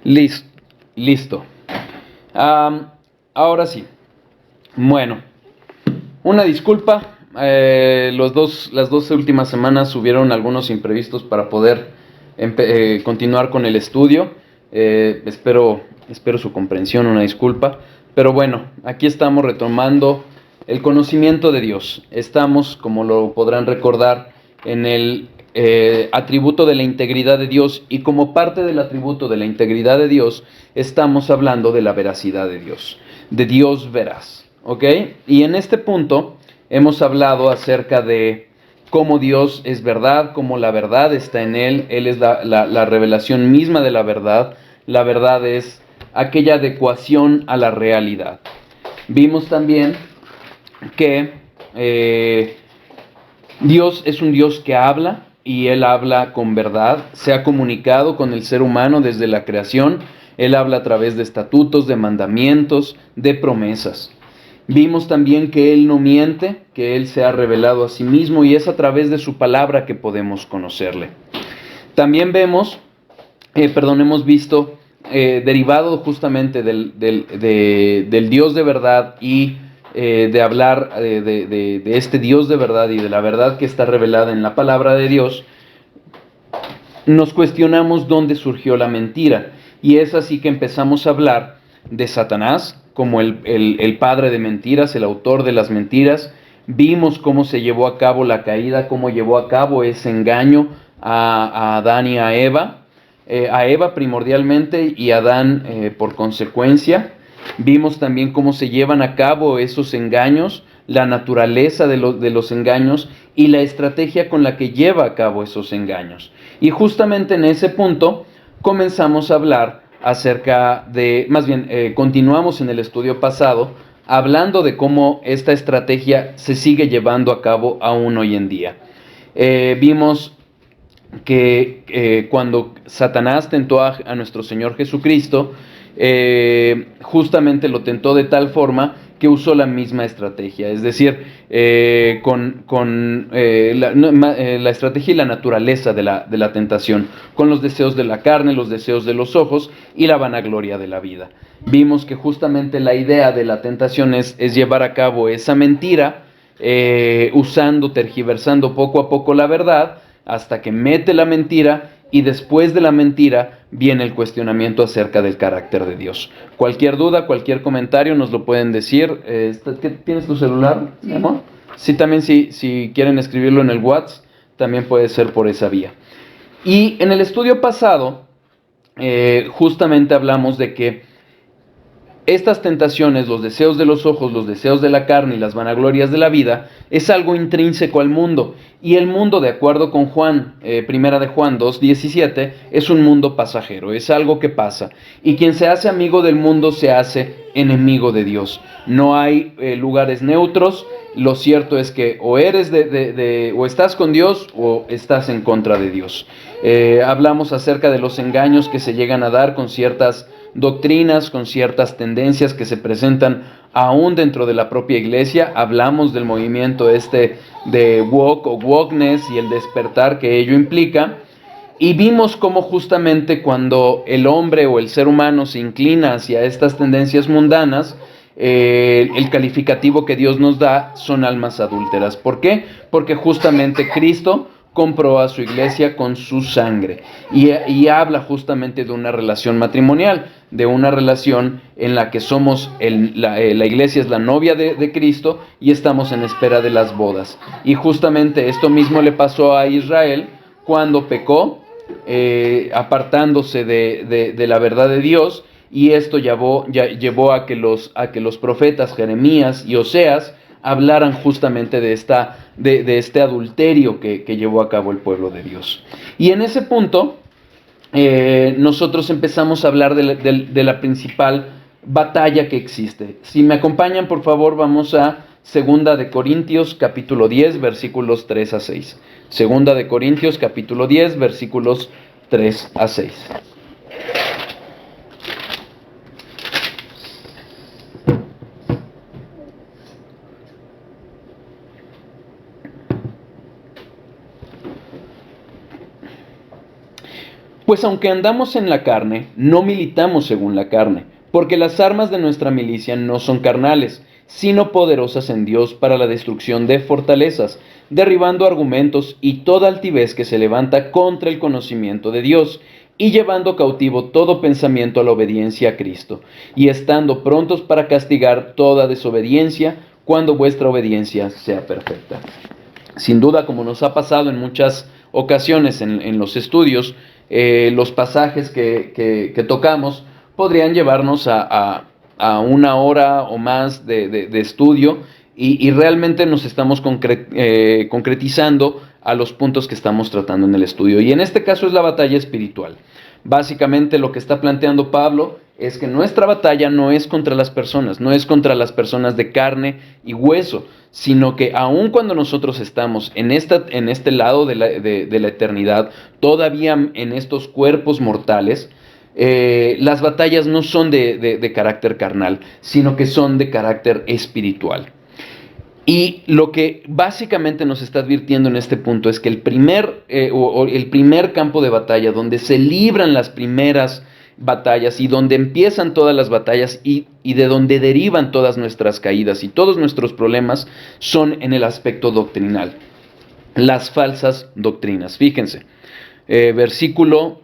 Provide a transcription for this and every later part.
Listo. Listo. Ahora sí. Bueno, una disculpa. Las dos últimas semanas hubieron algunos imprevistos para poder continuar con el estudio. Espero su comprensión, una disculpa. Pero bueno, aquí estamos retomando el conocimiento de Dios. Estamos, como lo podrán recordar, en el atributo de la integridad de Dios, y como parte del atributo de la integridad de Dios estamos hablando de la veracidad de Dios veraz, ¿ok? Y en este punto hemos hablado acerca de cómo Dios es verdad, cómo la verdad está en Él es la revelación misma de la verdad es aquella adecuación a la realidad. Vimos también que Dios es un Dios que habla, y Él habla con verdad, se ha comunicado con el ser humano desde la creación. Él habla a través de estatutos, de mandamientos, de promesas. Vimos también que Él no miente, que Él se ha revelado a sí mismo, y es a través de su palabra que podemos conocerle. También hemos visto, derivado justamente del Dios de verdad, y de hablar de este Dios de verdad y de la verdad que está revelada en la palabra de Dios, nos cuestionamos dónde surgió la mentira. Y es así que empezamos a hablar de Satanás como el padre de mentiras, el autor de las mentiras. Vimos cómo se llevó a cabo la caída, cómo llevó a cabo ese engaño a Adán y a Eva primordialmente, y a Adán por consecuencia. Vimos también cómo se llevan a cabo esos engaños, la naturaleza de los engaños y la estrategia con la que lleva a cabo esos engaños. Y justamente en ese punto comenzamos a hablar acerca de, más bien, continuamos en el estudio pasado hablando de cómo esta estrategia se sigue llevando a cabo aún hoy en día. Vimos que cuando Satanás tentó a nuestro Señor Jesucristo, justamente lo tentó de tal forma que usó la misma estrategia, es decir, la estrategia y la naturaleza de la tentación, con los deseos de la carne, los deseos de los ojos y la vanagloria de la vida. Vimos que justamente la idea de la tentación es llevar a cabo esa mentira, tergiversando poco a poco la verdad, hasta que mete la mentira, y después de la mentira viene el cuestionamiento acerca del carácter de Dios. Cualquier duda, cualquier comentario nos lo pueden decir. ¿Tienes tu celular, mi amor? Sí, también si quieren escribirlo en el WhatsApp, también puede ser por esa vía. Y en el estudio pasado, justamente hablamos de que estas tentaciones, los deseos de los ojos, los deseos de la carne y las vanaglorias de la vida, es algo intrínseco al mundo. Y el mundo, de acuerdo con Primera de Juan 2:17, es un mundo pasajero, es algo que pasa. Y quien se hace amigo del mundo se hace enemigo de Dios. No hay lugares neutros. Lo cierto es que o eres o estás con Dios o estás en contra de Dios. Hablamos acerca de los engaños que se llegan a dar con ciertas doctrinas, con ciertas tendencias que se presentan aún dentro de la propia iglesia. Hablamos del movimiento de woke o wokeness y el despertar que ello implica. Y vimos cómo justamente cuando el hombre o el ser humano se inclina hacia estas tendencias mundanas, el calificativo que Dios nos da son almas adúlteras. ¿Por qué? Porque justamente Cristo compró a su iglesia con su sangre, y habla justamente de una relación matrimonial, de una relación en la que la iglesia es la novia de Cristo, y estamos en espera de las bodas. Y justamente esto mismo le pasó a Israel cuando pecó, apartándose de la verdad de Dios, y esto llevó a que los profetas Jeremías y Oseas hablaran justamente de este adulterio que llevó a cabo el pueblo de Dios. Y en ese punto, nosotros empezamos a hablar de la principal batalla que existe. Si me acompañan, por favor, vamos a 2 capítulo 10, versículos 3 a 6. 2 capítulo 10, versículos 3 a 6. Pues aunque andamos en la carne, no militamos según la carne, porque las armas de nuestra milicia no son carnales, sino poderosas en Dios para la destrucción de fortalezas, derribando argumentos y toda altivez que se levanta contra el conocimiento de Dios, y llevando cautivo todo pensamiento a la obediencia a Cristo, y estando prontos para castigar toda desobediencia cuando vuestra obediencia sea perfecta. Sin duda, como nos ha pasado en muchas ocasiones en los estudios, los pasajes que tocamos podrían llevarnos a una hora o más de estudio y realmente nos estamos concretizando a los puntos que estamos tratando en el estudio. Y en este caso es la batalla espiritual. Básicamente lo que está planteando Pablo es que nuestra batalla no es contra las personas, no es contra las personas de carne y hueso, sino que aun cuando nosotros estamos en este lado de la eternidad, todavía en estos cuerpos mortales, las batallas no son de carácter carnal, sino que son de carácter espiritual. Y lo que básicamente nos está advirtiendo en este punto es que el primer campo de batalla, donde se libran las primeras batallas y donde empiezan todas las batallas y de donde derivan todas nuestras caídas y todos nuestros problemas, son en el aspecto doctrinal. Las falsas doctrinas. Fíjense, versículo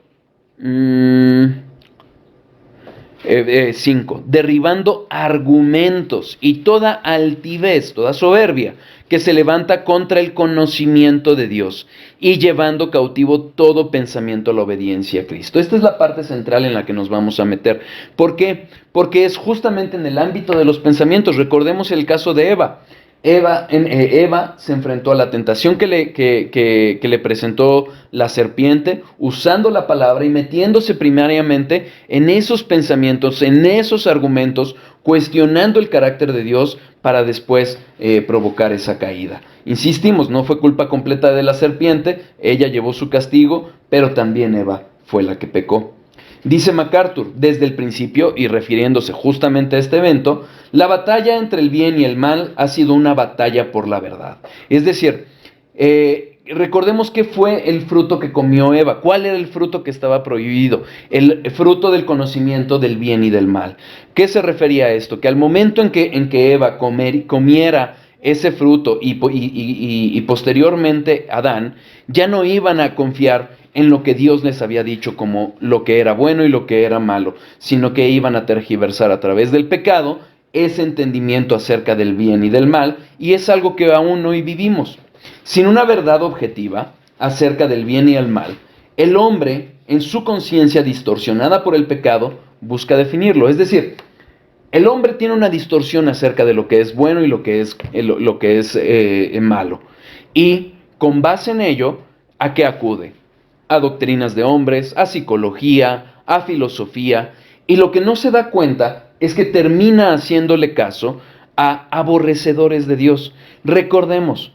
5, derribando argumentos y toda altivez, toda soberbia que se levanta contra el conocimiento de Dios y llevando cautivo todo pensamiento a la obediencia a Cristo. Esta es la parte central en la que nos vamos a meter. ¿Por qué? Porque es justamente en el ámbito de los pensamientos. Recordemos el caso de Eva. Eva se enfrentó a la tentación que le presentó la serpiente, usando la palabra y metiéndose primariamente en esos pensamientos, en esos argumentos, cuestionando el carácter de Dios para después provocar esa caída. Insistimos, no fue culpa completa de la serpiente, ella llevó su castigo, pero también Eva fue la que pecó. Dice MacArthur, desde el principio, y refiriéndose justamente a este evento, la batalla entre el bien y el mal ha sido una batalla por la verdad. Es decir, recordemos qué fue el fruto que comió Eva. ¿Cuál era el fruto que estaba prohibido? El fruto del conocimiento del bien y del mal. ¿Qué se refería a esto? Que al momento en que Eva comiera ese fruto y posteriormente Adán, ya no iban a confiar en lo que Dios les había dicho como lo que era bueno y lo que era malo, sino que iban a tergiversar a través del pecado ese entendimiento acerca del bien y del mal, y es algo que aún hoy vivimos. Sin una verdad objetiva acerca del bien y el mal, el hombre, en su conciencia distorsionada por el pecado, busca definirlo. Es decir, el hombre tiene una distorsión acerca de lo que es bueno y lo que es malo. Y con base en ello, ¿a qué acude? A doctrinas de hombres, a psicología, a filosofía, y lo que no se da cuenta es que termina haciéndole caso a aborrecedores de Dios. Recordemos,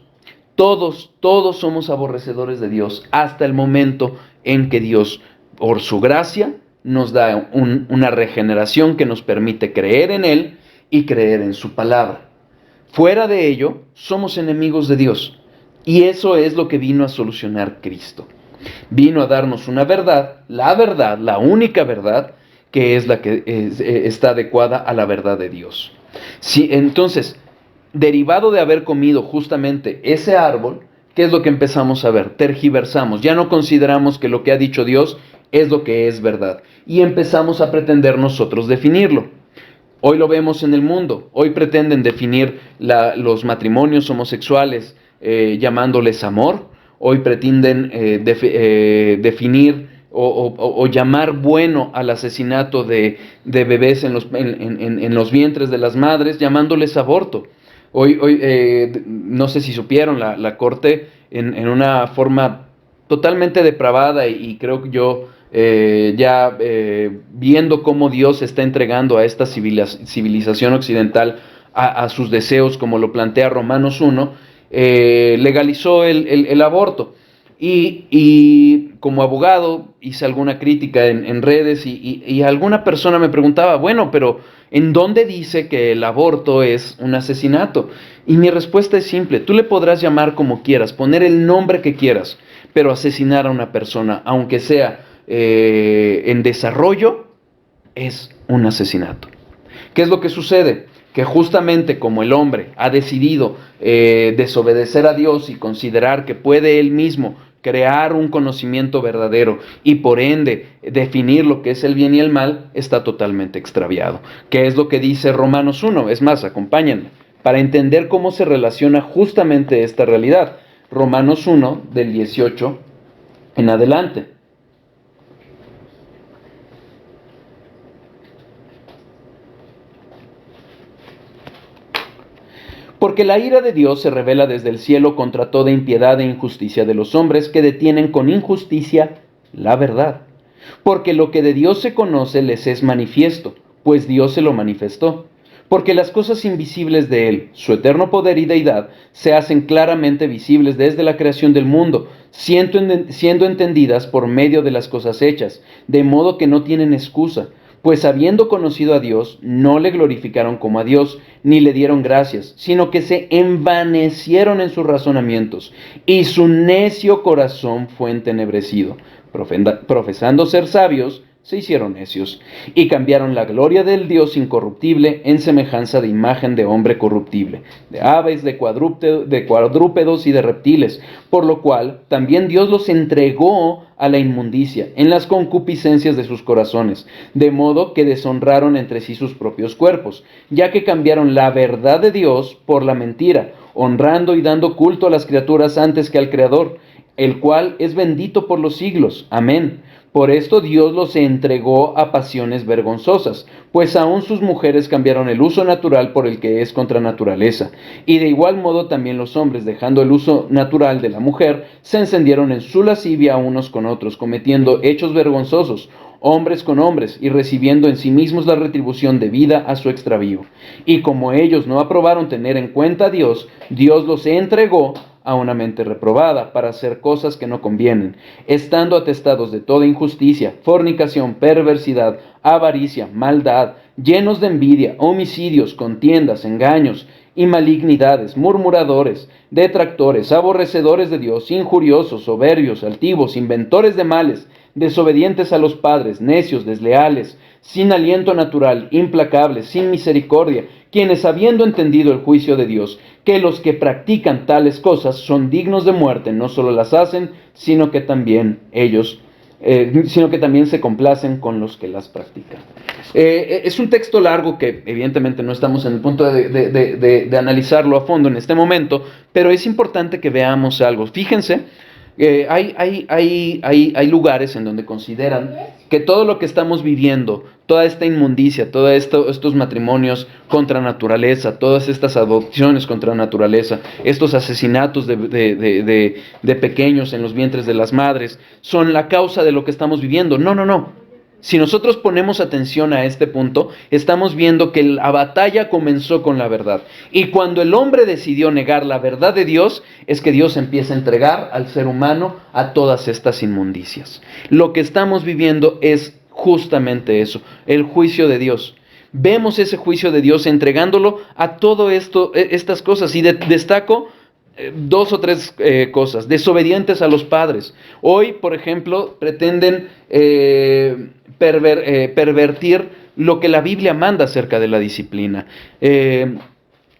todos somos aborrecedores de Dios hasta el momento en que Dios, por su gracia, nos da una regeneración que nos permite creer en Él y creer en su palabra. Fuera de ello, somos enemigos de Dios, y eso es lo que vino a solucionar Cristo. Vino a darnos una verdad, la única verdad, que es la que está adecuada a la verdad de Dios. Sí, entonces, derivado de haber comido justamente ese árbol, ¿qué es lo que empezamos a ver? Tergiversamos, ya no consideramos que lo que ha dicho Dios es lo que es verdad, y empezamos a pretender nosotros definirlo. Hoy lo vemos en el mundo, hoy pretenden definir los matrimonios homosexuales llamándoles amor. Hoy pretenden definir o llamar bueno al asesinato de bebés en los vientres de las madres, llamándoles aborto. Hoy no sé si supieron, la Corte, en una forma totalmente depravada y creo que yo, viendo cómo Dios está entregando a esta civilización occidental a sus deseos, como lo plantea Romanos 1, legalizó el aborto. Y como abogado hice alguna crítica en redes y alguna persona me preguntaba, bueno, pero ¿en dónde dice que el aborto es un asesinato? Y mi respuesta es simple: tú le podrás llamar como quieras, poner el nombre que quieras, pero asesinar a una persona, aunque sea en desarrollo, es un asesinato. ¿Qué es lo que sucede? Que justamente como el hombre ha decidido desobedecer a Dios y considerar que puede él mismo crear un conocimiento verdadero y por ende definir lo que es el bien y el mal, está totalmente extraviado. ¿Qué es lo que dice Romanos 1? Es más, acompáñenme, para entender cómo se relaciona justamente esta realidad. Romanos 1, del 18 en adelante. Porque la ira de Dios se revela desde el cielo contra toda impiedad e injusticia de los hombres que detienen con injusticia la verdad. Porque lo que de Dios se conoce les es manifiesto, pues Dios se lo manifestó. Porque las cosas invisibles de Él, su eterno poder y deidad, se hacen claramente visibles desde la creación del mundo, siendo entendidas por medio de las cosas hechas, de modo que no tienen excusa. Pues habiendo conocido a Dios, no le glorificaron como a Dios, ni le dieron gracias, sino que se envanecieron en sus razonamientos, y su necio corazón fue entenebrecido. Profesando ser sabios, se hicieron necios, y cambiaron la gloria del Dios incorruptible en semejanza de imagen de hombre corruptible, de aves, de cuadrúpedos y de reptiles, por lo cual también Dios los entregó a la inmundicia en las concupiscencias de sus corazones, de modo que deshonraron entre sí sus propios cuerpos, ya que cambiaron la verdad de Dios por la mentira, honrando y dando culto a las criaturas antes que al Creador, el cual es bendito por los siglos. Amén. Por esto Dios los entregó a pasiones vergonzosas, pues aún sus mujeres cambiaron el uso natural por el que es contra naturaleza. Y de igual modo también los hombres, dejando el uso natural de la mujer, se encendieron en su lascivia unos con otros, cometiendo hechos vergonzosos, hombres con hombres, y recibiendo en sí mismos la retribución debida a su extravío. Y como ellos no aprobaron tener en cuenta a Dios, Dios los entregó a una mente reprobada para hacer cosas que no convienen, estando atestados de toda injusticia, fornicación, perversidad, avaricia, maldad, llenos de envidia, homicidios, contiendas, engaños y malignidades, murmuradores, detractores, aborrecedores de Dios, injuriosos, soberbios, altivos, inventores de males, desobedientes a los padres, necios, desleales, sin aliento natural, implacables, sin misericordia, quienes habiendo entendido el juicio de Dios, que los que practican tales cosas son dignos de muerte, no solo las hacen, sino que también se complacen con los que las practican. Es un texto largo que evidentemente no estamos en el punto de analizarlo a fondo en este momento, pero es importante que veamos algo. Fíjense, hay lugares en donde consideran que todo lo que estamos viviendo, toda esta inmundicia, todos estos matrimonios contra naturaleza, todas estas adopciones contra naturaleza, estos asesinatos de pequeños en los vientres de las madres, son la causa de lo que estamos viviendo. No, no, no. Si nosotros ponemos atención a este punto, estamos viendo que la batalla comenzó con la verdad. Y cuando el hombre decidió negar la verdad de Dios, es que Dios empieza a entregar al ser humano a todas estas inmundicias. Lo que estamos viviendo es justamente eso, el juicio de Dios. Vemos ese juicio de Dios entregándolo a todo esto, estas cosas. Y destaco dos o tres cosas. Desobedientes a los padres. Hoy, por ejemplo, pretenden pervertir lo que la Biblia manda acerca de la disciplina.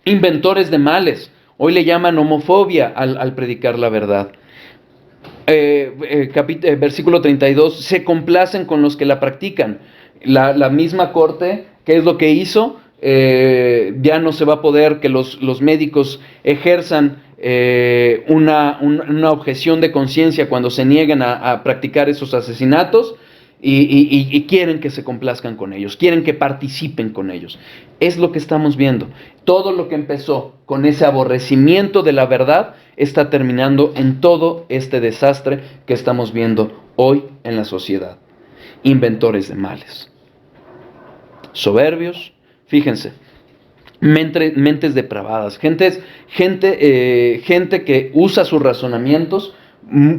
Inventores de males. Hoy le llaman homofobia al predicar la verdad. Versículo 32. Se complacen con los que la practican. La misma corte, ¿qué es lo que hizo? Ya no se va a poder que los médicos ejerzan una objeción de conciencia cuando se niegan a practicar esos asesinatos y quieren que se complazcan con ellos, quieren que participen con ellos. Es lo que estamos viendo. Todo lo que empezó con ese aborrecimiento de la verdad está terminando en todo este desastre que estamos viendo hoy en la sociedad. Inventores de males. Soberbios, fíjense. Mentes depravadas, gente que usa sus razonamientos,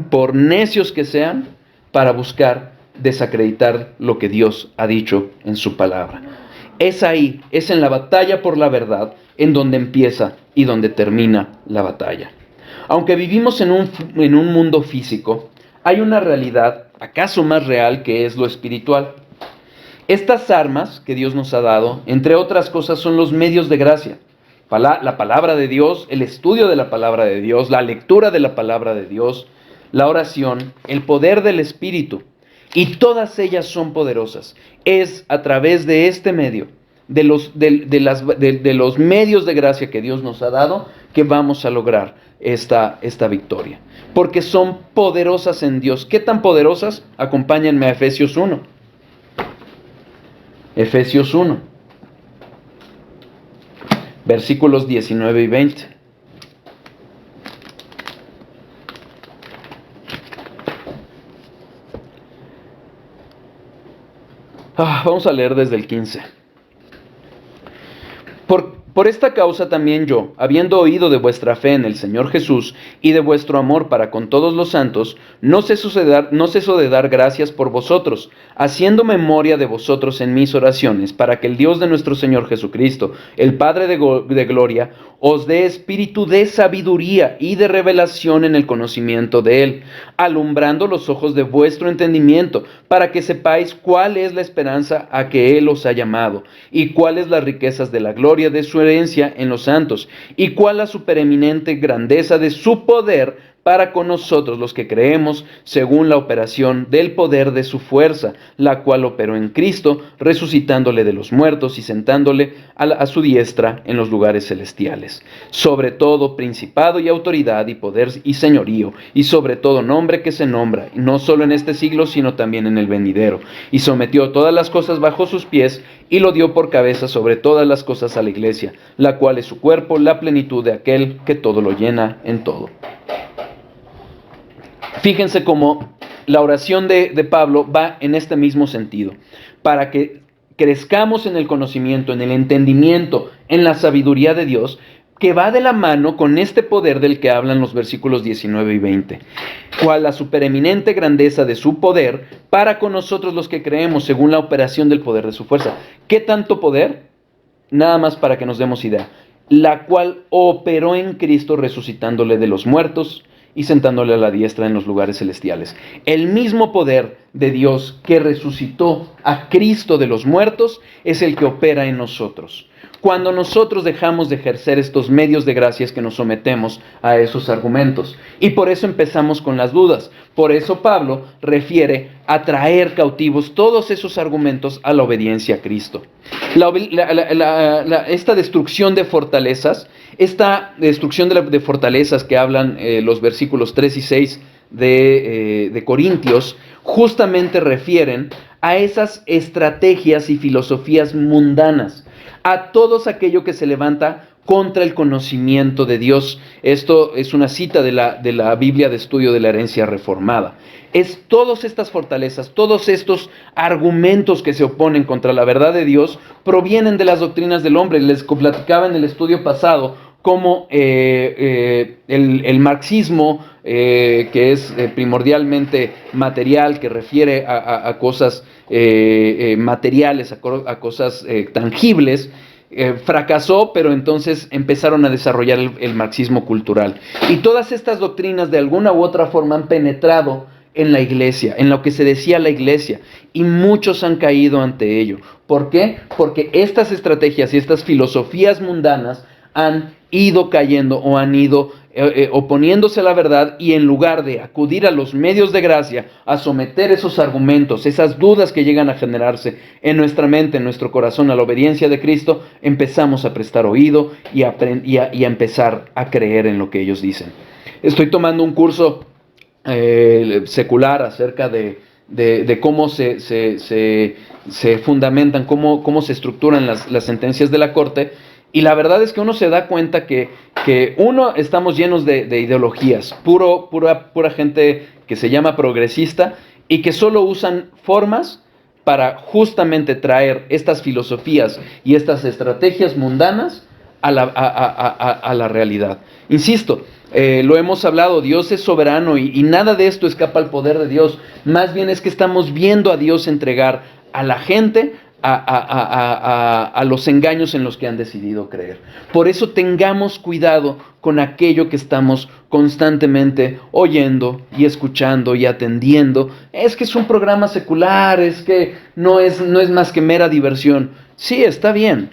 por necios que sean, para buscar desacreditar lo que Dios ha dicho en su palabra. Es ahí, es en la batalla por la verdad, en donde empieza y donde termina la batalla. Aunque vivimos en un mundo físico, hay una realidad acaso más real, que es lo espiritual. Estas armas que Dios nos ha dado, entre otras cosas, son los medios de gracia. La palabra de Dios, el estudio de la palabra de Dios, la lectura de la palabra de Dios, la oración, el poder del Espíritu. Y todas ellas son poderosas. Es a través de este medio, de los medios de gracia que Dios nos ha dado, que vamos a lograr esta victoria. Porque son poderosas en Dios. ¿Qué tan poderosas? Acompáñenme a Efesios 1. Efesios 1, versículos 19 y 20. Vamos a leer desde el 15. Por esta causa también yo, habiendo oído de vuestra fe en el Señor Jesús y de vuestro amor para con todos los santos, no ceso de dar gracias por vosotros, haciendo memoria de vosotros en mis oraciones, para que el Dios de nuestro Señor Jesucristo, el Padre de gloria, os dé espíritu de sabiduría y de revelación en el conocimiento de Él, alumbrando los ojos de vuestro entendimiento, para que sepáis cuál es la esperanza a que Él os ha llamado, y cuáles las riquezas de la gloria de su herencia en los santos, y cuál la supereminente grandeza de su poder para con nosotros los que creemos, según la operación del poder de su fuerza, la cual operó en Cristo, resucitándole de los muertos y sentándole a su diestra en los lugares celestiales. Sobre todo principado y autoridad y poder y señorío, y sobre todo nombre que se nombra, no solo en este siglo, sino también en el venidero. Y sometió todas las cosas bajo sus pies, y lo dio por cabeza sobre todas las cosas a la iglesia, la cual es su cuerpo, la plenitud de aquel que todo lo llena en todo. Fíjense cómo la oración de Pablo va en este mismo sentido, para que crezcamos en el conocimiento, en el entendimiento, en la sabiduría de Dios, que va de la mano con este poder del que hablan los versículos 19 y 20. Cual la supereminente grandeza de su poder para con nosotros los que creemos, según la operación del poder de su fuerza. ¿Qué tanto poder? Nada más para que nos demos idea. La cual operó en Cristo, resucitándole de los muertos y sentándole a la diestra en los lugares celestiales. El mismo poder de Dios que resucitó a Cristo de los muertos es el que opera en nosotros. Cuando nosotros dejamos de ejercer estos medios de gracia es que nos sometemos a esos argumentos. Y por eso empezamos con las dudas. Por eso Pablo refiere a traer cautivos todos esos argumentos a la obediencia a Cristo. Esta destrucción de fortalezas, de fortalezas que hablan los versículos 3 y 6 de Corintios, justamente refieren a esas estrategias y filosofías mundanas, a todo aquello que se levanta contra el conocimiento de Dios. Esto es una cita de la Biblia de Estudio de la Herencia Reformada. Es todas estas fortalezas, todos estos argumentos que se oponen contra la verdad de Dios, provienen de las doctrinas del hombre. Les platicaba en el estudio pasado cómo el marxismo, que es primordialmente material, que refiere a cosas materiales, a cosas tangibles, fracasó, pero entonces empezaron a desarrollar el marxismo cultural. Y todas estas doctrinas de alguna u otra forma han penetrado en la iglesia, en lo que se decía la iglesia, y muchos han caído ante ello. ¿Por qué? Porque estas estrategias y estas filosofías mundanas han ido cayendo o han ido oponiéndose a la verdad, y en lugar de acudir a los medios de gracia, a someter esos argumentos, esas dudas que llegan a generarse en nuestra mente, en nuestro corazón, a la obediencia de Cristo, empezamos a prestar oído y a empezar a creer en lo que ellos dicen. Estoy tomando un curso secular acerca de cómo se fundamentan, cómo se estructuran las sentencias de la Corte. Y la verdad es que uno se da cuenta que uno, estamos llenos de ideologías, pura gente que se llama progresista y que solo usan formas para justamente traer estas filosofías y estas estrategias mundanas a la realidad. Insisto, lo hemos hablado, Dios es soberano y nada de esto escapa al poder de Dios. Más bien es que estamos viendo a Dios entregar a la gente a los engaños en los que han decidido creer. Por eso tengamos cuidado con aquello que estamos constantemente oyendo y escuchando y atendiendo. Es que es un programa secular, es que no es más que mera diversión. Sí, está bien,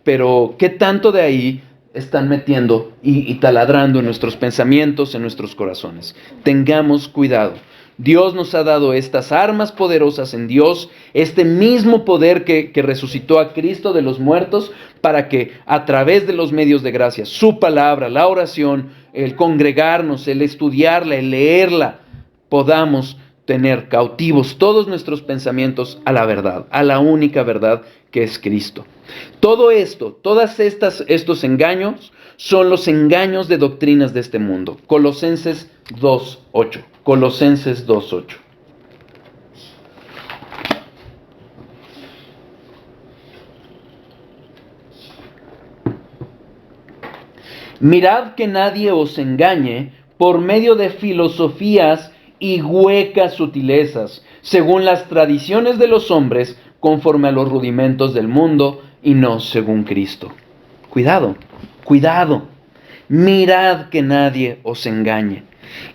pero ¿qué tanto de ahí están metiendo y taladrando en nuestros pensamientos, en nuestros corazones? Tengamos cuidado. Dios nos ha dado estas armas poderosas en Dios, este mismo poder que resucitó a Cristo de los muertos, para que a través de los medios de gracia, su palabra, la oración, el congregarnos, el estudiarla, el leerla, podamos tener cautivos todos nuestros pensamientos a la verdad, a la única verdad que es Cristo. Todo esto, estos engaños son los engaños de doctrinas de este mundo. Colosenses 2:8. Colosenses 2:8. Mirad que nadie os engañe por medio de filosofías y huecas sutilezas, según las tradiciones de los hombres, conforme a los rudimentos del mundo y no según Cristo. Cuidado, cuidado. Mirad que nadie os engañe.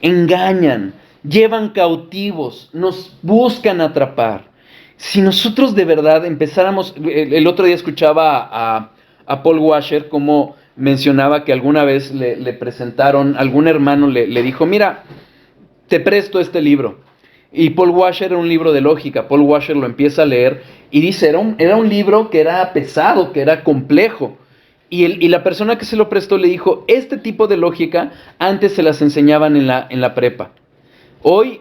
Engañan, llevan cautivos, nos buscan atrapar. Si nosotros de verdad empezáramos, el otro día escuchaba a Paul Washer como mencionaba que alguna vez le presentaron, algún hermano le dijo, mira, te presto este libro. Y Paul Washer era un libro de lógica. Paul Washer lo empieza a leer y dice, era un libro que era pesado, que era complejo. Y la persona que se lo prestó le dijo, este tipo de lógica antes se las enseñaban en la prepa. Hoy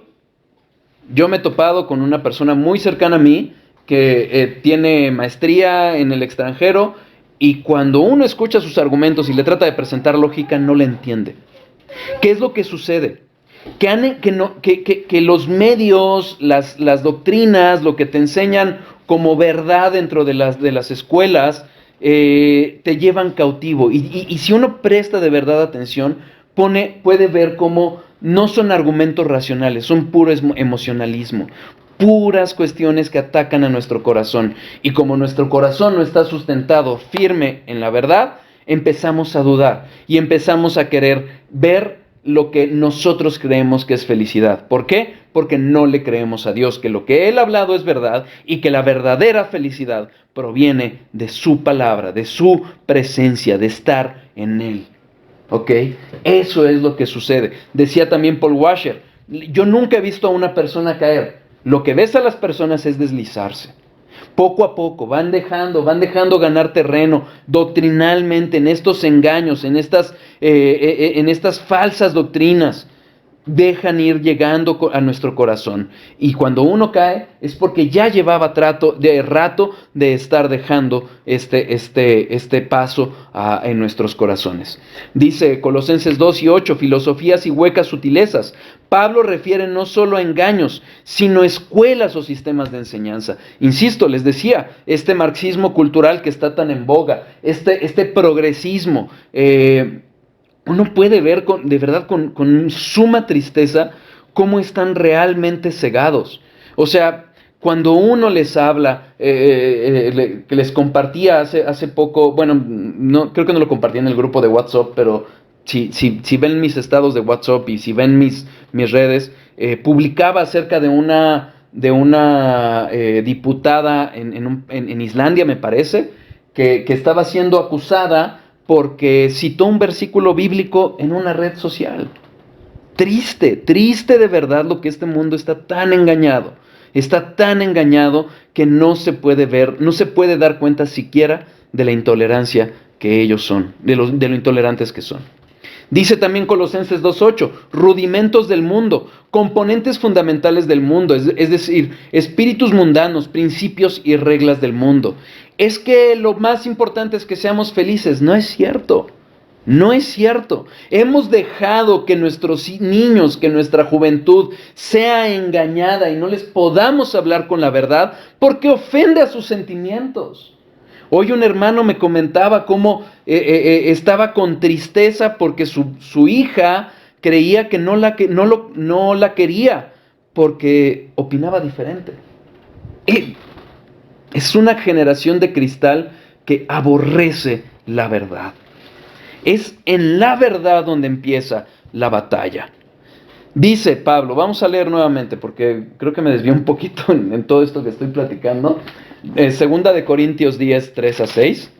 yo me he topado con una persona muy cercana a mí que tiene maestría en el extranjero y cuando uno escucha sus argumentos y le trata de presentar lógica, no le entiende. ¿Qué es lo que sucede? Que los medios, las doctrinas, lo que te enseñan como verdad dentro de las escuelas, te llevan cautivo. Y si uno presta de verdad atención, puede ver cómo no son argumentos racionales, son puro emocionalismo, puras cuestiones que atacan a nuestro corazón. Y como nuestro corazón no está sustentado firme en la verdad, empezamos a dudar y empezamos a querer ver lo que nosotros creemos que es felicidad. ¿Por qué? Porque no le creemos a Dios que lo que Él ha hablado es verdad y que la verdadera felicidad proviene de su palabra, de su presencia, de estar en Él. ¿Ok? Eso es lo que sucede. Decía también Paul Washer, yo nunca he visto a una persona caer. Lo que ves a las personas es deslizarse. Poco a poco van dejando ganar terreno doctrinalmente en estos engaños, en estas falsas doctrinas. Dejan ir llegando a nuestro corazón. Y cuando uno cae es porque ya llevaba rato de estar dejando este paso en nuestros corazones. Dice Colosenses 2:8, filosofías y huecas sutilezas. Pablo refiere no solo a engaños, sino escuelas o sistemas de enseñanza. Insisto, les decía, este marxismo cultural que está tan en boga, este progresismo, uno puede ver de verdad con suma tristeza cómo están realmente cegados. O sea, cuando uno les habla, que les compartía hace poco, bueno, no, creo que no lo compartí en el grupo de WhatsApp, pero si ven mis estados de WhatsApp y si ven mis redes, publicaba acerca de una diputada en Islandia, me parece, que estaba siendo acusada porque citó un versículo bíblico en una red social. Triste, triste de verdad lo que este mundo está tan engañado que no se puede ver, no se puede dar cuenta siquiera de la intolerancia que ellos son, de lo intolerantes que son. Dice también Colosenses 2:8, rudimentos del mundo, componentes fundamentales del mundo, es decir, espíritus mundanos, principios y reglas del mundo. Es que lo más importante es que seamos felices. No es cierto. No es cierto. Hemos dejado que nuestros niños, que nuestra juventud sea engañada y no les podamos hablar con la verdad porque ofende a sus sentimientos. Hoy un hermano me comentaba cómo estaba con tristeza porque su hija creía que no la quería porque opinaba diferente. Es una generación de cristal que aborrece la verdad. Es en la verdad donde empieza la batalla. Dice Pablo, vamos a leer nuevamente porque creo que me desvío un poquito en todo esto que estoy platicando. Segunda de Corintios 10, 3 a 6.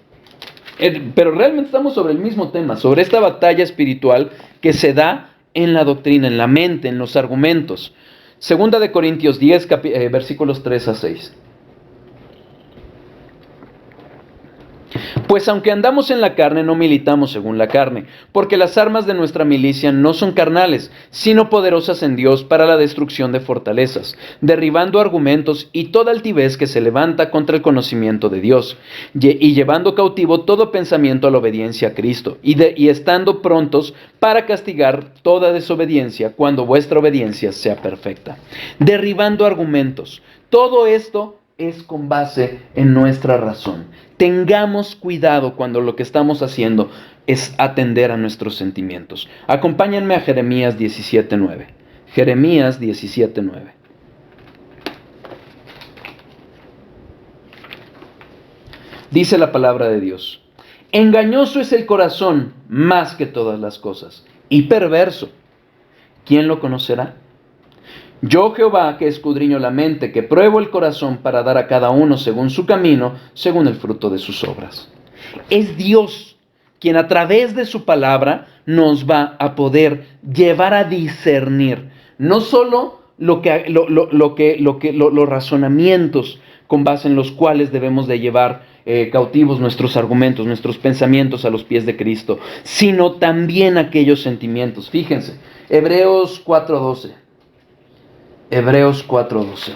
Pero realmente estamos sobre el mismo tema, sobre esta batalla espiritual que se da en la doctrina, en la mente, en los argumentos. Segunda de Corintios 10, versículos 3 a 6. Pues aunque andamos en la carne, no militamos según la carne, porque las armas de nuestra milicia no son carnales, sino poderosas en Dios para la destrucción de fortalezas, derribando argumentos y toda altivez que se levanta contra el conocimiento de Dios, y llevando cautivo todo pensamiento a la obediencia a Cristo, y estando prontos para castigar toda desobediencia cuando vuestra obediencia sea perfecta. Derribando argumentos. Todo esto es con base en nuestra razón. Tengamos cuidado cuando lo que estamos haciendo es atender a nuestros sentimientos. Acompáñenme a Jeremías 17:9. Jeremías 17:9. Dice la palabra de Dios: engañoso es el corazón más que todas las cosas, y perverso. ¿Quién lo conocerá? Yo, Jehová, que escudriño la mente, que pruebo el corazón para dar a cada uno según su camino, según el fruto de sus obras. Es Dios quien a través de su palabra nos va a poder llevar a discernir no solo los razonamientos con base en los cuales debemos de llevar cautivos nuestros argumentos, nuestros pensamientos a los pies de Cristo, sino también aquellos sentimientos. Fíjense, Hebreos 4:12. Hebreos 4:12.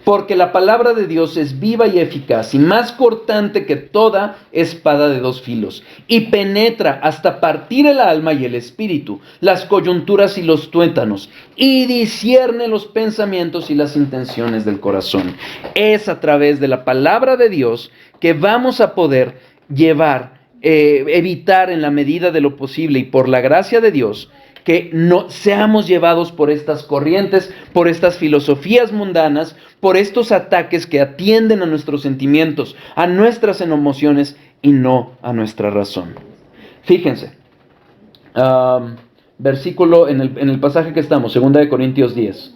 Porque la palabra de Dios es viva y eficaz y más cortante que toda espada de dos filos, y penetra hasta partir el alma y el espíritu, las coyunturas y los tuétanos, y discierne los pensamientos y las intenciones del corazón. Es a través de la palabra de Dios que vamos a poder evitar en la medida de lo posible y por la gracia de Dios que no seamos llevados por estas corrientes, por estas filosofías mundanas, por estos ataques que atienden a nuestros sentimientos, a nuestras emociones y no a nuestra razón. Fíjense, versículo en el pasaje que estamos, 2 de Corintios 10,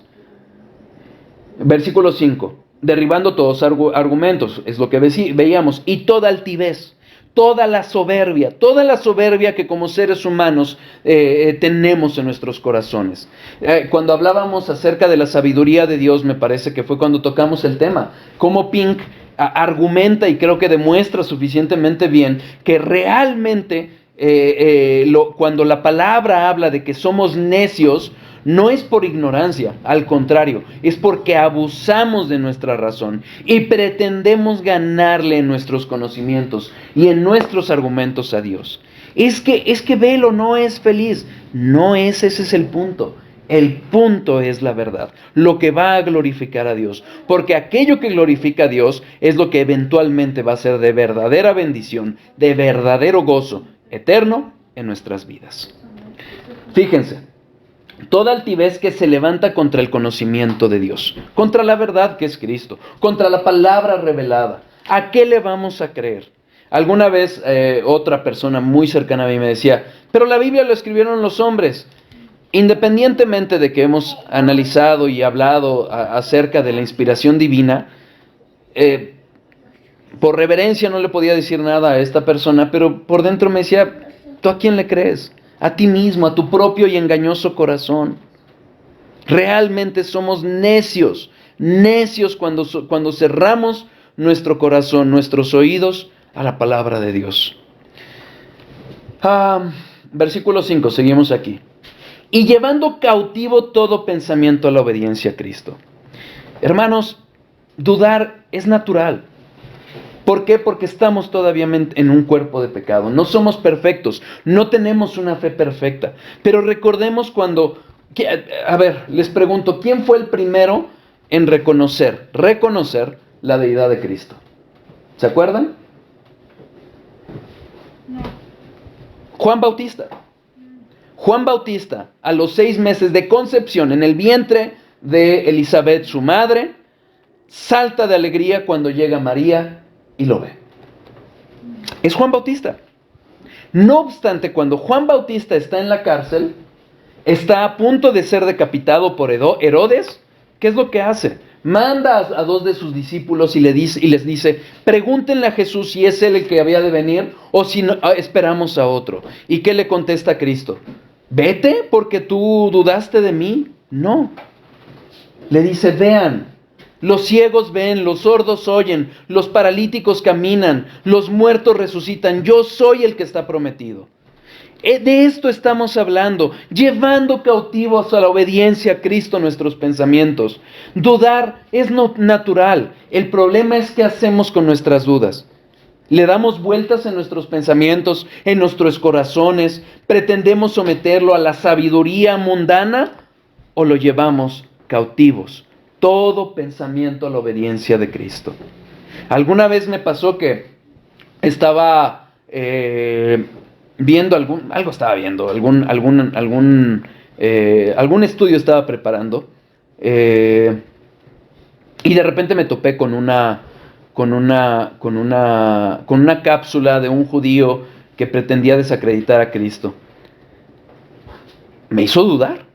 versículo 5, derribando todos argumentos, es lo que veíamos, y toda altivez. Toda la soberbia que como seres humanos tenemos en nuestros corazones. Cuando hablábamos acerca de la sabiduría de Dios, me parece que fue cuando tocamos el tema, cómo Pink argumenta y creo que demuestra suficientemente bien que realmente cuando la palabra habla de que somos necios, no es por ignorancia, al contrario, es porque abusamos de nuestra razón y pretendemos ganarle en nuestros conocimientos y en nuestros argumentos a Dios. Es que Velo no es feliz. No es, ese es el punto. El punto es la verdad, lo que va a glorificar a Dios, porque aquello que glorifica a Dios es lo que eventualmente va a ser de verdadera bendición, de verdadero gozo eterno en nuestras vidas. Fíjense. Toda altivez que se levanta contra el conocimiento de Dios, contra la verdad que es Cristo, contra la palabra revelada. ¿A qué le vamos a creer? Alguna vez otra persona muy cercana a mí me decía, pero la Biblia lo escribieron los hombres. Independientemente de que hemos analizado y hablado acerca de la inspiración divina, por reverencia no le podía decir nada a esta persona, pero por dentro me decía, ¿tú a quién le crees? A ti mismo, a tu propio y engañoso corazón. Realmente somos necios cuando cerramos nuestro corazón, nuestros oídos a la palabra de Dios. Versículo 5, seguimos aquí. Y llevando cautivo todo pensamiento a la obediencia a Cristo. Hermanos, dudar es natural. ¿Por qué? Porque estamos todavía en un cuerpo de pecado. No somos perfectos, no tenemos una fe perfecta. Pero recordemos les pregunto, ¿quién fue el primero en reconocer la deidad de Cristo? ¿Se acuerdan? No. Juan Bautista. Juan Bautista, a los 6 meses de concepción en el vientre de Elizabeth, su madre, salta de alegría cuando llega María y lo ve. Es Juan Bautista. No obstante, cuando Juan Bautista está en la cárcel, está a punto de ser decapitado por Herodes, ¿qué es lo que hace? Manda a dos de sus discípulos y les dice, pregúntenle a Jesús si es él el que había de venir o si no, esperamos a otro. ¿Y qué le contesta Cristo? ¿Vete porque tú dudaste de mí? No. Le dice, vean, los ciegos ven, los sordos oyen, los paralíticos caminan, los muertos resucitan. Yo soy el que está prometido. De esto estamos hablando, llevando cautivos a la obediencia a Cristo nuestros pensamientos. Dudar es natural. El problema es qué hacemos con nuestras dudas. ¿Le damos vueltas en nuestros pensamientos, en nuestros corazones? ¿Pretendemos someterlo a la sabiduría mundana o lo llevamos cautivos? Todo pensamiento a la obediencia de Cristo. Alguna vez me pasó que estaba viendo algún estudio estaba preparando, y de repente me topé con una cápsula de un judío que pretendía desacreditar a Cristo. Me hizo dudar.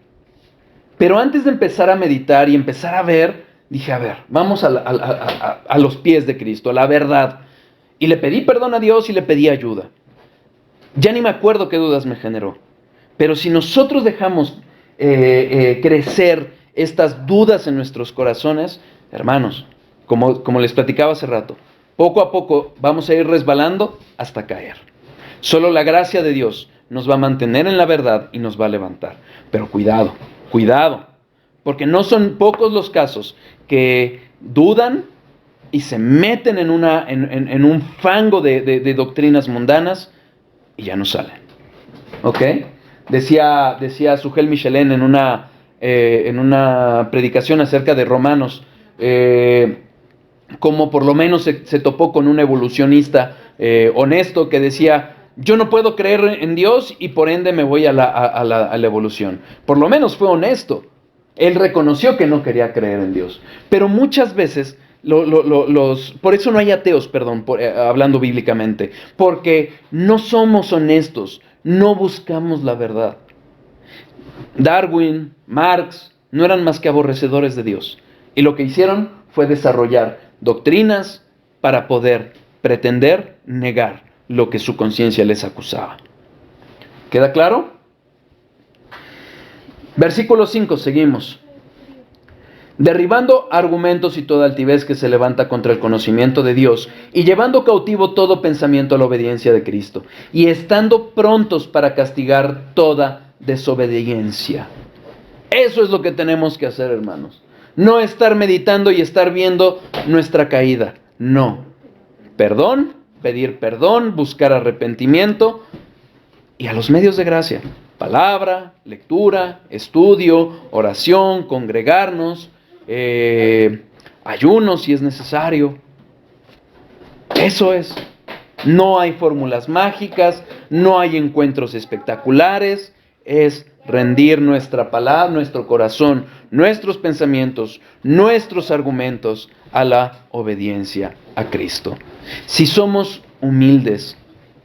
Pero antes de empezar a meditar y empezar a ver, dije, a ver, vamos a los pies de Cristo, a la verdad. Y le pedí perdón a Dios y le pedí ayuda. Ya ni me acuerdo qué dudas me generó. Pero si nosotros dejamos crecer estas dudas en nuestros corazones, hermanos, como les platicaba hace rato, poco a poco vamos a ir resbalando hasta caer. Solo la gracia de Dios nos va a mantener en la verdad y nos va a levantar. Pero cuidado, porque no son pocos los casos que dudan y se meten en un fango de doctrinas mundanas y ya no salen. ¿Ok? Decía Sujel Michelén en una predicación acerca de Romanos, como por lo menos se topó con un evolucionista honesto que decía, yo no puedo creer en Dios y por ende me voy a la evolución. Por lo menos fue honesto. Él reconoció que no quería creer en Dios. Pero muchas veces, por eso no hay ateos, hablando bíblicamente, porque no somos honestos, no buscamos la verdad. Darwin, Marx, no eran más que aborrecedores de Dios. Y lo que hicieron fue desarrollar doctrinas para poder pretender negar lo que su conciencia les acusaba. ¿Queda claro? Versículo 5, seguimos. Derribando argumentos y toda altivez que se levanta contra el conocimiento de Dios, y llevando cautivo todo pensamiento a la obediencia de Cristo, y estando prontos para castigar toda desobediencia. Eso es lo que tenemos que hacer, hermanos. No estar meditando y estar viendo nuestra caída. No. Perdón, pedir perdón, buscar arrepentimiento y a los medios de gracia. Palabra, lectura, estudio, oración, congregarnos, ayuno si es necesario. Eso es. No hay fórmulas mágicas, no hay encuentros espectaculares. Es rendir nuestra palabra, nuestro corazón, nuestros pensamientos, nuestros argumentos a la obediencia a Cristo. Si somos humildes,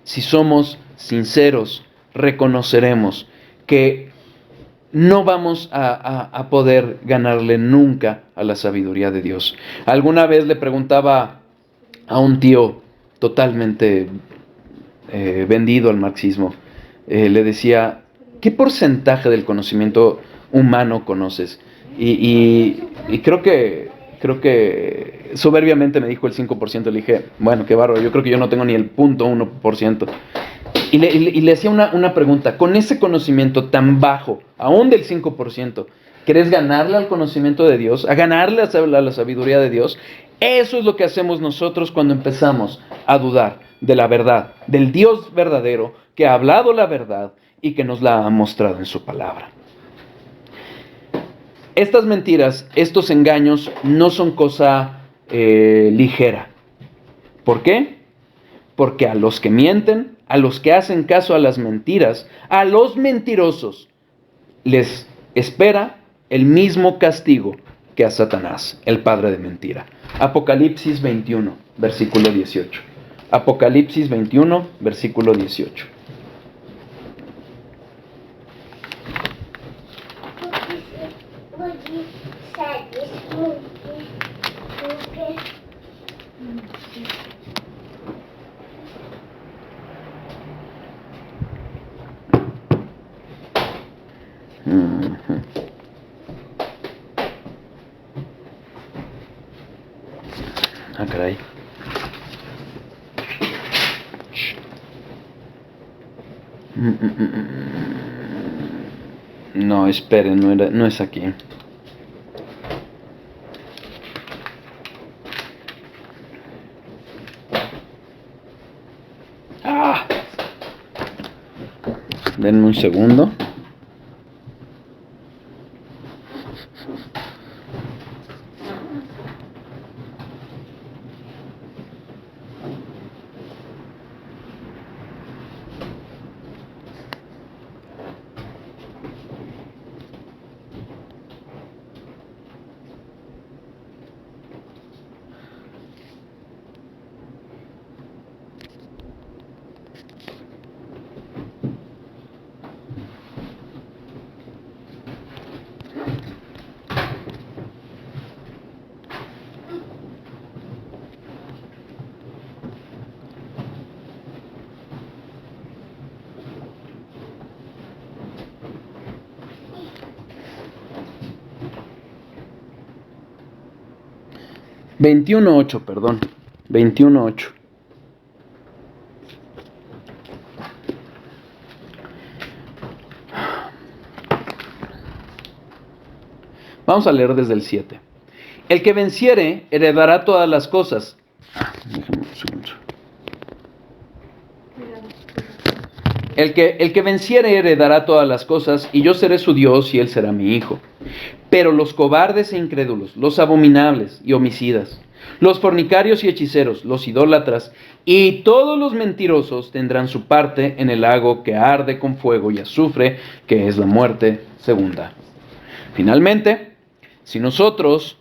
si somos sinceros, reconoceremos que no vamos a poder ganarle nunca a la sabiduría de Dios. Alguna vez le preguntaba a un tío totalmente vendido al marxismo, le decía, ¿qué porcentaje del conocimiento humano conoces? Y creo que soberbiamente me dijo el 5%. Le dije, bueno, qué bárbaro, yo creo que yo no tengo ni el 0.1%. Y le hacía una pregunta, con ese conocimiento tan bajo, aún del 5%, ¿querés ganarle al conocimiento de Dios? ¿A ganarle a la sabiduría de Dios? Eso es lo que hacemos nosotros cuando empezamos a dudar de la verdad, del Dios verdadero, que ha hablado la verdad y que nos la ha mostrado en su palabra. Estas mentiras, estos engaños, no son cosa ligera. ¿Por qué? Porque a los que mienten, a los que hacen caso a las mentiras, a los mentirosos, les espera el mismo castigo que a Satanás, el padre de mentira. Apocalipsis 21, versículo 18. Apocalipsis 21, versículo 18. Ah, caray. No, esperen, no es aquí. Ah. Denme un segundo. $21.8, perdón. 21.8. Vamos a leer desde el 7. El que venciere heredará todas las cosas. Déjame un segundo. El que venciere heredará todas las cosas, y yo seré su Dios, y él será mi hijo. Pero los cobardes e incrédulos, los abominables y homicidas, los fornicarios y hechiceros, los idólatras y todos los mentirosos tendrán su parte en el lago que arde con fuego y azufre, que es la muerte segunda. Finalmente, si nosotros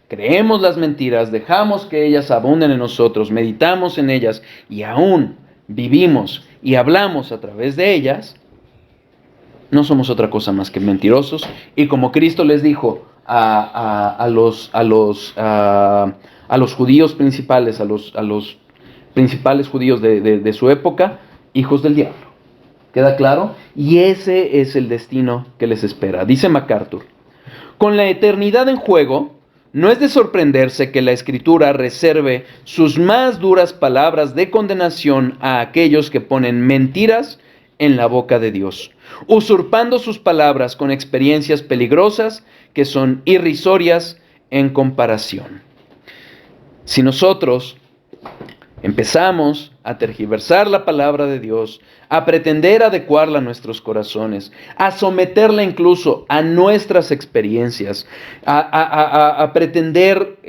creemos las mentiras, dejamos que ellas abunden en nosotros, meditamos en ellas y aún vivimos y hablamos a través de ellas, no somos otra cosa más que mentirosos. Y como Cristo les dijo a los judíos principales, a los principales judíos de su época, hijos del diablo. ¿Queda claro? Y ese es el destino que les espera. Dice MacArthur: con la eternidad en juego, no es de sorprenderse que la Escritura reserve sus más duras palabras de condenación a aquellos que ponen mentiras en la boca de Dios, usurpando sus palabras con experiencias peligrosas que son irrisorias en comparación. Si nosotros empezamos a tergiversar la palabra de Dios, a pretender adecuarla a nuestros corazones, a someterla incluso a nuestras experiencias, a pretender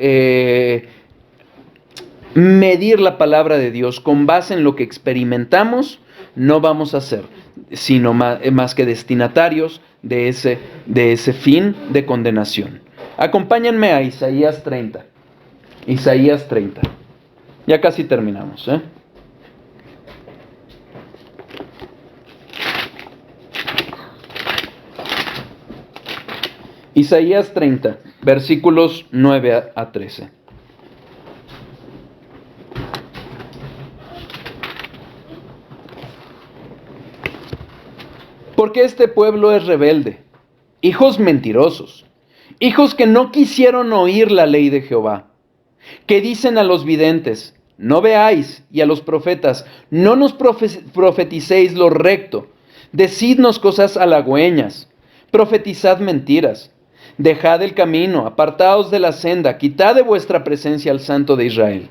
medir la palabra de Dios con base en lo que experimentamos, no vamos a ser sino más que destinatarios de ese fin de condenación. Acompáñenme a Isaías 30. Isaías 30. Ya casi terminamos, ¿eh? Isaías 30, versículos 9 a 13. Porque este pueblo es rebelde, hijos mentirosos, hijos que no quisieron oír la ley de Jehová, que dicen a los videntes: no veáis, y a los profetas: no nos profeticéis lo recto, decidnos cosas halagüeñas, profetizad mentiras, dejad el camino, apartaos de la senda, quitad de vuestra presencia al Santo de Israel.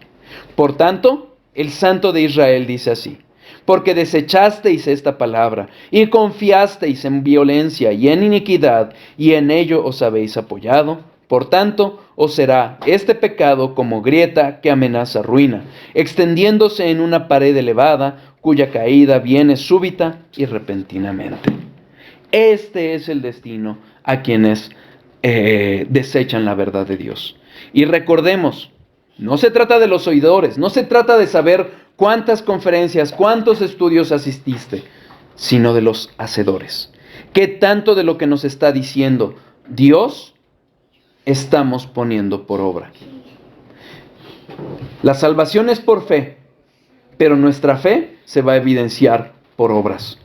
Por tanto, el Santo de Israel dice así: porque desechasteis esta palabra, y confiasteis en violencia y en iniquidad, y en ello os habéis apoyado, por tanto, os será este pecado como grieta que amenaza ruina, extendiéndose en una pared elevada, cuya caída viene súbita y repentinamente. Este es el destino a quienes desechan la verdad de Dios. Y recordemos, no se trata de los oidores, no se trata de saber cuántas conferencias, cuántos estudios asististe, sino de los hacedores. ¿Qué tanto de lo que nos está diciendo Dios estamos poniendo por obra? La salvación es por fe, pero nuestra fe se va a evidenciar por obras.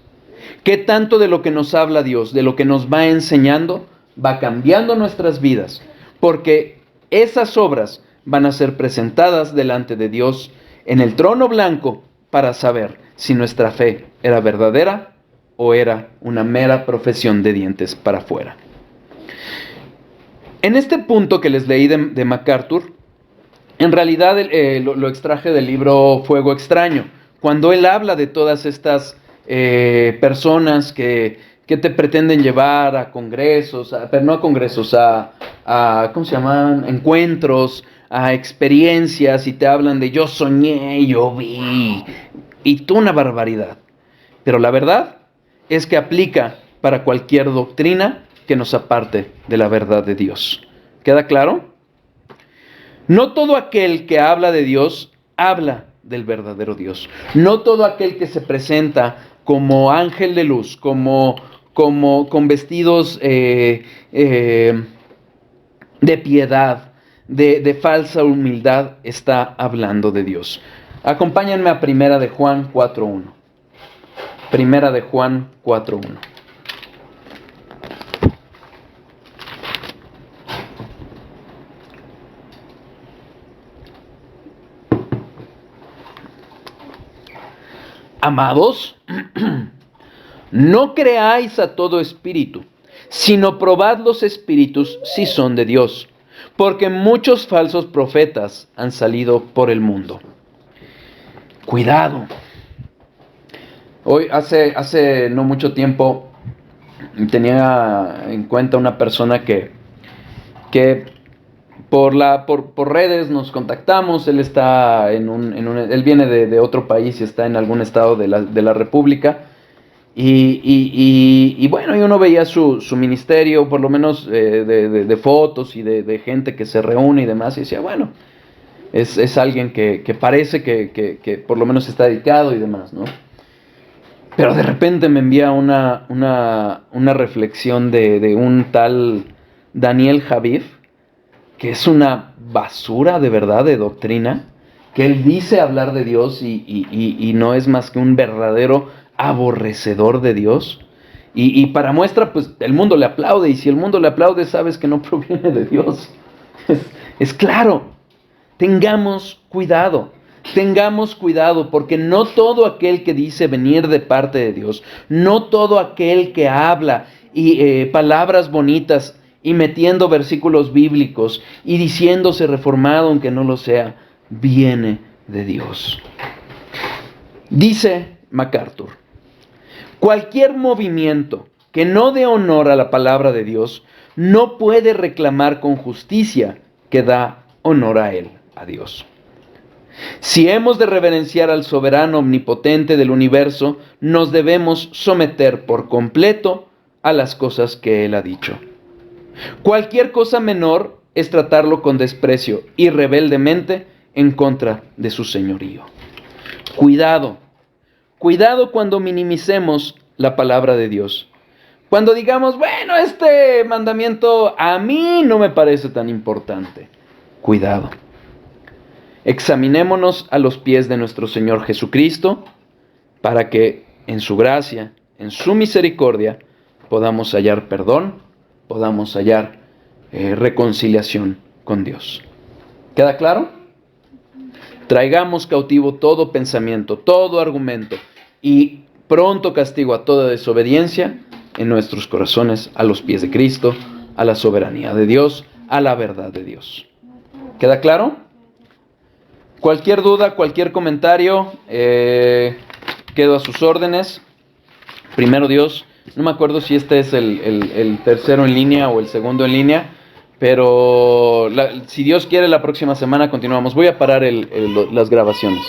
¿Qué tanto de lo que nos habla Dios, de lo que nos va enseñando, va cambiando nuestras vidas? Porque esas obras van a ser presentadas delante de Dios en el trono blanco para saber si nuestra fe era verdadera o era una mera profesión de dientes para afuera. En este punto que les leí de MacArthur, en realidad lo extraje del libro Fuego Extraño, cuando él habla de todas estas personas que te pretenden llevar a congresos, pero no a congresos, a ¿cómo se llaman? Encuentros, a experiencias, y te hablan de yo soñé, yo vi, y tú una barbaridad. Pero la verdad es que aplica para cualquier doctrina que nos aparte de la verdad de Dios. ¿Queda claro? No todo aquel que habla de Dios habla del verdadero Dios. No todo aquel que se presenta como ángel de luz, como con vestidos de piedad, de falsa humildad, está hablando de Dios. Acompáñenme a Primera de Juan 4.1. Primera de Juan 4.1. Amados, no creáis a todo espíritu, sino probad los espíritus si son de Dios, porque muchos falsos profetas han salido por el mundo. Cuidado. Hoy, hace no mucho tiempo, tenía en cuenta una persona que por redes nos contactamos. Él está él viene de otro país y está en algún estado de la República. Y bueno, y uno veía su ministerio, por lo menos de fotos y de gente que se reúne y demás, y decía, bueno, es alguien que parece que por lo menos está dedicado y demás, ¿no? Pero de repente me envía una reflexión de un tal Daniel Javif, que es una basura de verdad de doctrina, que él dice hablar de Dios y no es más que un verdadero aborrecedor de Dios. Y para muestra, pues el mundo le aplaude, y si el mundo le aplaude, sabes que no proviene de Dios. Es claro. Tengamos cuidado, porque no todo aquel que dice venir de parte de Dios, no todo aquel que habla y palabras bonitas y metiendo versículos bíblicos y diciéndose reformado aunque no lo sea, viene de Dios. Dice MacArthur, cualquier movimiento que no dé honor a la palabra de Dios no puede reclamar con justicia que da honor a Él, a Dios. Si hemos de reverenciar al soberano omnipotente del universo, nos debemos someter por completo a las cosas que Él ha dicho. Cualquier cosa menor es tratarlo con desprecio y rebeldemente en contra de su señorío. Cuidado cuando minimicemos la palabra de Dios. Cuando digamos, bueno, este mandamiento a mí no me parece tan importante. Cuidado. Examinémonos a los pies de nuestro Señor Jesucristo para que en su gracia, en su misericordia, podamos hallar perdón, podamos hallar reconciliación con Dios. ¿Queda claro? Traigamos cautivo todo pensamiento, todo argumento y pronto castigo a toda desobediencia en nuestros corazones a los pies de Cristo, a la soberanía de Dios, a la verdad de Dios. ¿Queda claro? Cualquier duda, cualquier comentario, quedo a sus órdenes. Primero Dios, no me acuerdo si este es el tercero en línea o el segundo en línea, pero si Dios quiere, la próxima semana continuamos. Voy a parar las grabaciones.